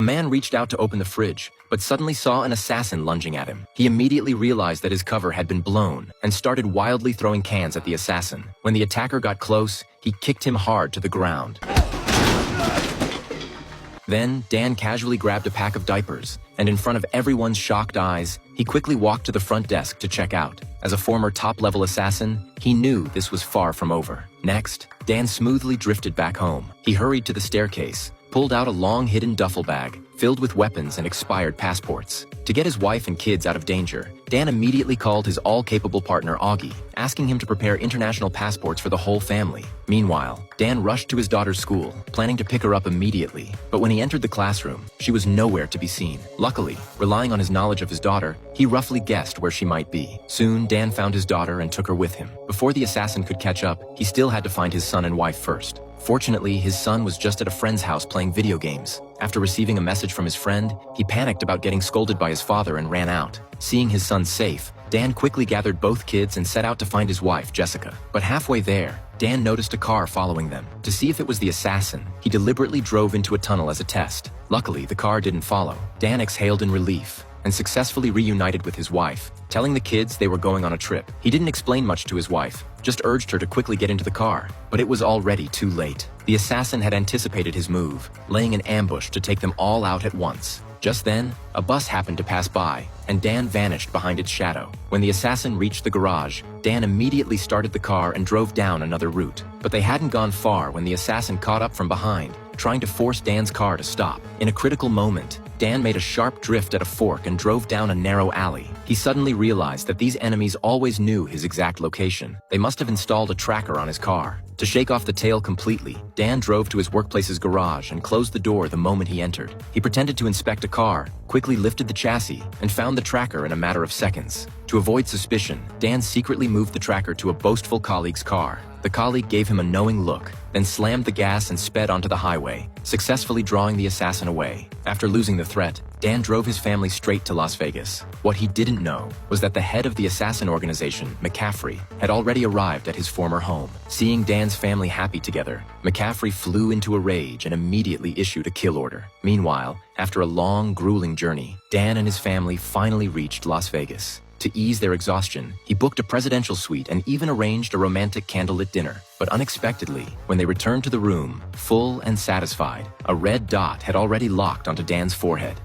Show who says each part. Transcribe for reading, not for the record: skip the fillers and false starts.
Speaker 1: A man reached out to open the fridge, but suddenly saw an assassin lunging at him. He immediately realized that his cover had been blown and started wildly throwing cans at the assassin. When the attacker got close, he kicked him hard to the ground. Then, Dan casually grabbed a pack of diapers, and in front of everyone's shocked eyes, he quickly walked to the front desk to check out. As a former top-level assassin, he knew this was far from over. Next, Dan smoothly drifted back home. He hurried to the staircase, pulled out a long hidden duffel bag filled with weapons and expired passports. To get his wife and kids out of danger, Dan immediately called his all-capable partner Augie, asking him to prepare international passports for the whole family. Meanwhile, Dan rushed to his daughter's school, planning to pick her up immediately. But when he entered the classroom, she was nowhere to be seen. Luckily, relying on his knowledge of his daughter, he roughly guessed where she might be. Soon, Dan found his daughter and took her with him. Before the assassin could catch up, he still had to find his son and wife first. Fortunately, his son was just at a friend's house playing video games. After receiving a message from his friend, he panicked about getting scolded by his father and ran out. Seeing his son safe, Dan quickly gathered both kids and set out to find his wife, Jessica. But halfway there, Dan noticed a car following them. To see if it was the assassin, he deliberately drove into a tunnel as a test. Luckily, the car didn't follow. Dan exhaled in relief and successfully reunited with his wife, telling the kids they were going on a trip. He didn't explain much to his wife, just urged her to quickly get into the car, but it was already too late. The assassin had anticipated his move, laying an ambush to take them all out at once. Just then, a bus happened to pass by, and Dan vanished behind its shadow. When the assassin reached the garage, Dan immediately started the car and drove down another route. But they hadn't gone far when the assassin caught up from behind, trying to force Dan's car to stop. In a critical moment, Dan made a sharp drift at a fork and drove down a narrow alley. He suddenly realized that these enemies always knew his exact location. They must have installed a tracker on his car. To shake off the tail completely, Dan drove to his workplace's garage and closed the door the moment he entered. He pretended to inspect a car, quickly lifted the chassis, and found the tracker in a matter of seconds. To avoid suspicion, Dan secretly moved the tracker to a boastful colleague's car. The colleague gave him a knowing look, then slammed the gas and sped onto the highway, successfully drawing the assassin away. After losing the threat, Dan drove his family straight to Las Vegas. What he didn't know was that the head of the assassin organization, McCaffrey, had already arrived at his former home. Seeing Dan's family happy together, McCaffrey flew into a rage and immediately issued a kill order. Meanwhile, after a long, grueling journey, Dan and his family finally reached Las Vegas. To ease their exhaustion, he booked a presidential suite and even arranged a romantic candlelit dinner. But unexpectedly, when they returned to the room, full and satisfied, a red dot had already locked onto Dan's forehead.